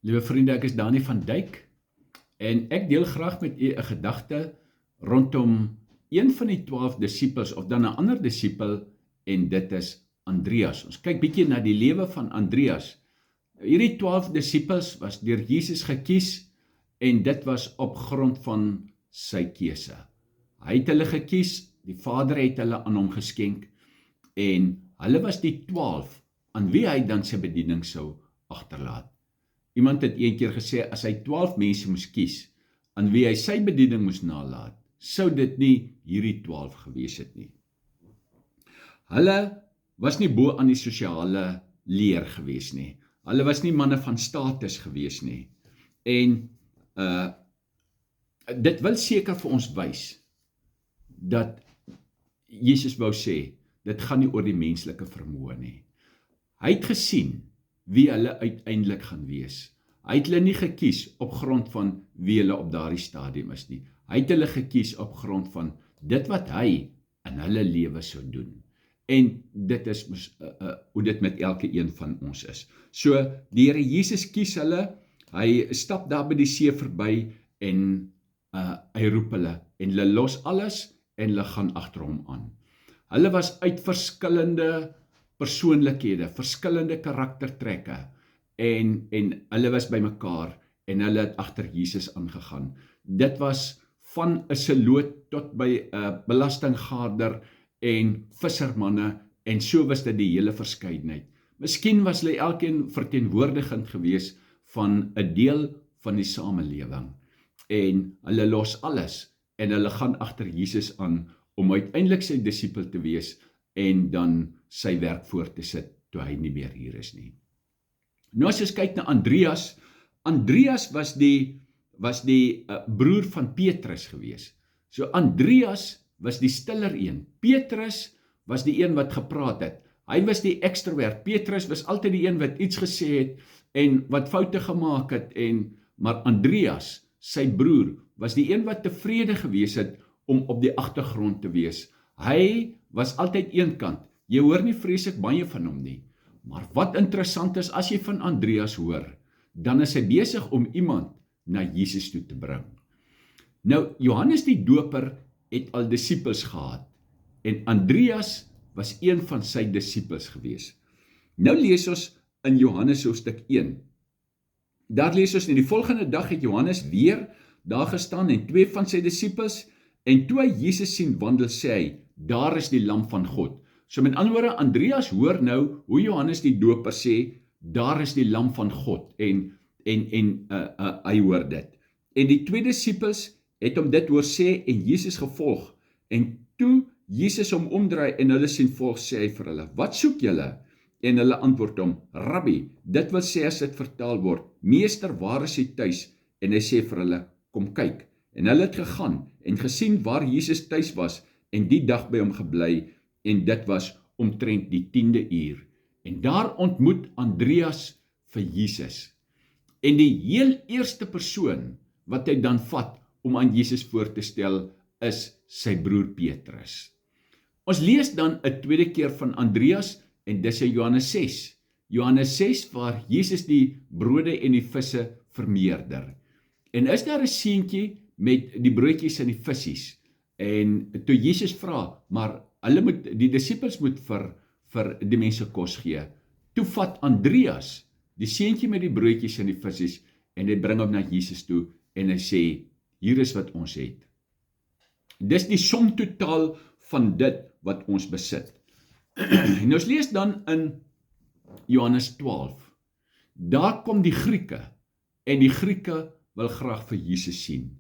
Liewe vriende, ek is Dani van Dijk en ek deel graag met u 'n gedagte rondom een van die 12 disippels of dan 'n ander disipel en dit is Andreas. Ons kyk bietjie na die lewe van Andreas. Hierdie 12 disippels was deur Jesus gekies en dit was op grond van sy keuse. Hy het hulle gekies, die Vader het hulle aan hom geskenk en hulle was die 12 aan wie hy dan sy bediening sou agterlaat. Iemand het een keer gesê, as hy 12 mense moes kies, aan wie hy sy bediening moes nalaat, sou dit nie hierdie 12 gewees het nie. Hulle was nie bo aan die sosiale leer gewees nie. Hulle was nie manne van status gewees nie. En dit wil seker vir ons wys, dat Jesus wou sê, dit gaan nie oor die menslike vermoë nie. Hy het gesien wie hulle uiteindelik gaan wees. Hy het hulle nie gekies op grond van wie hulle op daardie stadium is nie. Hy het hulle gekies op grond van dit wat hy in hulle lewe sou doen. En dit is hoe dit met elke een van ons is. So, die Here Jesus kies hulle, hy stap daar by die see verby en hy roep hulle en hulle los alles en hulle gaan agter hom aan. Hulle was uit verskillende persoonlikhede, verskillende karaktertrekke en hulle was by mekaar en hulle het agter Jesus aangegaan. Dit was van 'n seloot tot by 'n belastinggaarder en vissermanne en so was dit die hele verskeidenheid. Miskien was hulle elkeen verteenwoordigend gewees van 'n deel van die samelewing en hulle los alles en hulle gaan agter Jesus aan om uiteindelik sy disipel te wees en dan sy werk voort te sit toe hy nie meer hier is nie. Nou as ons kyk na Andreas, Andreas was die broer van Petrus gewees. So Andreas was die stiller een. Petrus was die een wat gepraat het. Hy was die ekstrovert. Petrus was altyd die een wat iets gesê het en wat foute gemaak het maar Andreas, sy broer, was die een wat tevrede gewees het om op die agtergrond te wees. Hy was altyd eenkant. Jy hoor nie vreeslik baie van hom nie. Maar wat interessant is, as jy van Andreas hoor, dan is hy besig om iemand na Jesus toe te bring. Nou, Johannes die Doper het al disipels gehad en Andreas was een van sy disipels gewees. Nou lees ons in Johannes hoofstuk 1. Daar lees ons, in die volgende dag het Johannes weer daar gestaan en 2 van sy disipels en toe hy Jesus sien wandel, sê hy, daar is die lam van God. So met ander woorde, Andreas hoor nou hoe Johannes die Doper sê, daar is die lam van God en hy hoor dit. En die 2 disipels het hom dit hoor sê en Jesus gevolg. En toe Jesus hom omdraai en hulle sien volg, sê hy vir hulle, wat soek julle? En hulle antwoord hom, Rabbi, dit wil sê as dit vertaal word, meester, waar is hy tuis? En hy sê vir hulle, kom kyk. En hulle het gegaan en gesien waar Jesus tuis was en die dag by hom gebly en dit was omtrent die 10de uur. En daar ontmoet Andreas vir Jesus. En die heel eerste persoon wat hy dan vat om aan Jesus voor te stel is sy broer Petrus. Ons lees dan 'n tweede keer van Andreas en dis in Johannes 6. Johannes 6 waar Jesus die brode en die visse vermeerder. En is daar 'n seentjie met die broodjies en die vissies. En toe Jesus vra, maar die disipels moet vir die mense kos gee. Toe vat Andreas die seentjie met die broodjies en die vissies en hy bring hom na Jesus toe en hy sê, hier is wat ons het. Dis die som totaal van dit wat ons besit. En ons lees dan in Johannes 12. Daar kom die Grieke en die Grieke wil graag vir Jesus sien.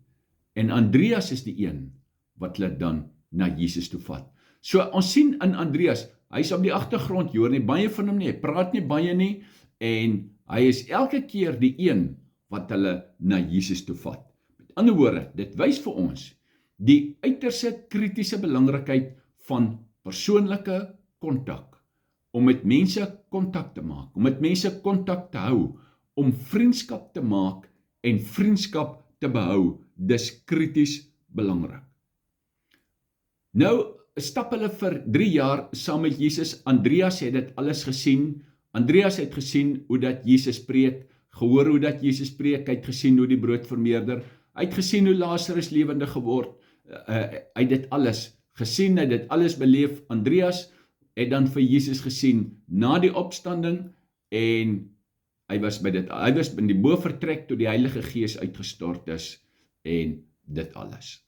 En Andreas is die een wat hulle dan na Jesus toe vat. So ons sien in Andreas, hy is op die agtergrond, jy hoor nie baie van hom nie, hy praat nie baie nie, en hy is elke keer die een wat hulle na Jesus toe vat. Met ander woorde, dit wys vir ons die uiterste kritiese belangrikheid van persoonlike kontak, om met mense kontak te maak, om met mense kontak te hou, om vriendskap te maak en vriendskap te behou, dis krities belangrik. Nou stap hulle vir 3 jaar saam met Jesus. Andreas het dit alles gesien. Andreas het gesien hoe dat Jesus preek gehoor hoe dat Jesus preek, hy het gesien hoe die brood vermeerder, hy het gesien hoe Lazarus lewendig geword, hy het dit alles gesien, hy het dit alles beleef. Andreas het dan vir Jesus gesien na die opstanding, en hy was in die bovertrek toe die Heilige Gees uitgestort is, en dit alles.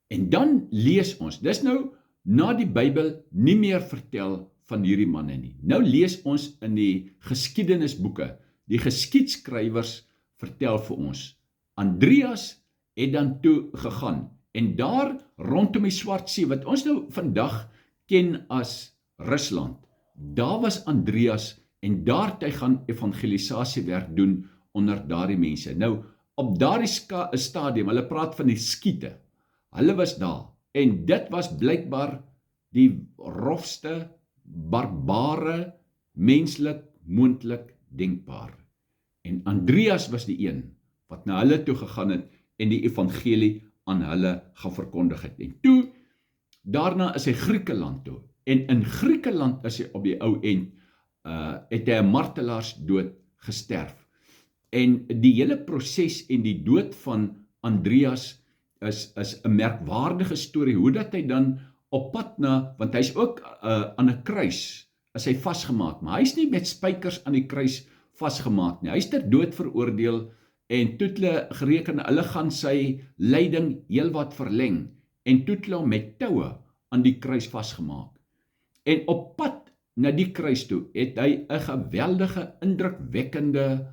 En dan lees ons, dis nou na die Bybel nie meer vertel van hierdie manne nie. Nou lees ons in die geskiedenisboeke, die geskiedskrywers vertel vir ons, Andreas het dan toe gegaan, en daar rondom die Swart See, wat ons nou vandag ken as Rusland, daar was Andreas, en daar het hy gaan evangelisasiewerk doen onder daardie mense. Nou, op daardie stadium, hulle praat van die skiete, hulle was daar, en dit was blykbaar die rofste, barbare, menslik, moontlik denkbaar. En Andreas was die een wat na hulle toe gegaan het en die evangelie aan hulle gaan verkondig het. En toe, daarna is hy Griekeland toe. En in Griekeland is hy op die ou end, het hy 'n martelaarsdood gesterf. En die hele proses en die dood van Andreas is 'n merkwaardige storie, hoe dat hy dan op pad na, want hy's ook aan 'n kruis, is hy vasgemaak, maar hy's nie met spykers aan die kruis vasgemaak nie, hy's ter dood veroordeel, en toe het hulle gereken, hulle gaan sy lyding heelwat verleng, en toe het hulle hom met toue aan die kruis vasgemaak. En op pad na die kruis toe, het hy 'n geweldige, indrukwekkende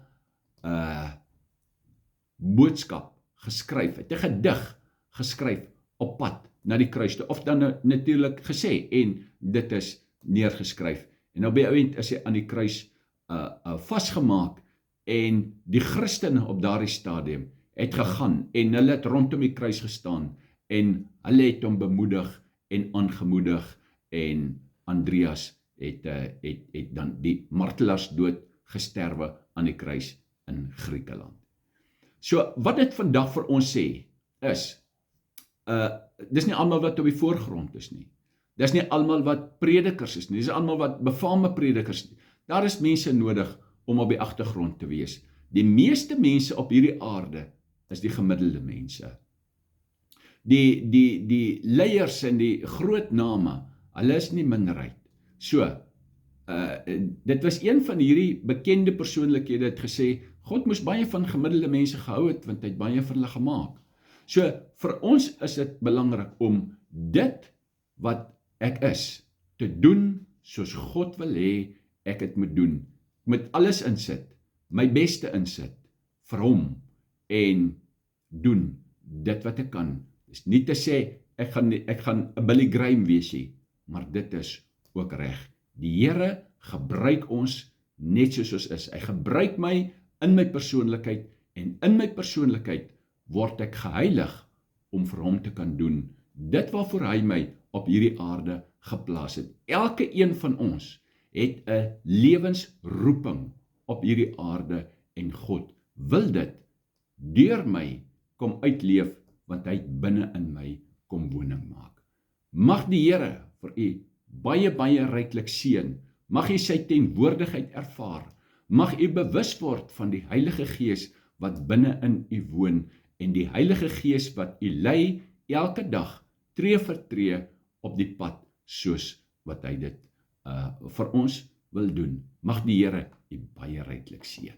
boodskap geskryf, het 'n gedig geskryf op pad na die kruis toe, of dan natuurlik gesê, en dit is neergeskryf. En nou by die eind is hy aan die kruis vasgemaak, en die Christene op daardie stadium het gegaan, en hulle het rondom die kruis gestaan, en hulle het hom bemoedig en aangemoedig, en Andreas het dan die martelaarsdood gesterwe aan die kruis in Griekeland. So, wat dit vandag vir ons sê, is, dis nie almal wat op die voorgrond is nie. Dis nie almal wat predikers is nie. Dis almal wat befaamde predikers. Daar is mense nodig om op die agtergrond te wees. Die meeste mense op hierdie aarde is die gemiddelde mense. Die leiers en die groot name, hulle is nie minderheid. So, dit was een van hierdie bekende persoonlikhede het gesê, God moes baie van gemiddelde mense gehou het, want hy het baie van hulle gemaak. So, vir ons is dit belangrik om dit wat ek is, te doen soos God wil hê ek het moet doen. Met alles insit, my beste insit, vir hom, en doen dit wat ek kan. Dis nie te sê, ek gaan 'n Billy Graham wees nie, maar dit is ook reg. Die Here gebruik ons net soos ons is. Hy gebruik my in my persoonlikheid, en in my persoonlikheid word ek geheilig om vir hom te kan doen dit waarvoor hy my op hierdie aarde geplaas het. Elke een van ons het 'n lewensroeping op hierdie aarde, en God wil dit deur my kom uitleef, want hy het binne in my kom woning maak. Mag die Here vir u baie, baie ryklik seën. Mag u sy teenwoordigheid ervaar. Mag u bewus word van die Heilige Gees wat binne in u woon, en die Heilige Gees wat u lei elke dag, tree vir tree op die pad, soos wat hy dit vir ons wil doen. Mag die Here u baie ryklik seën.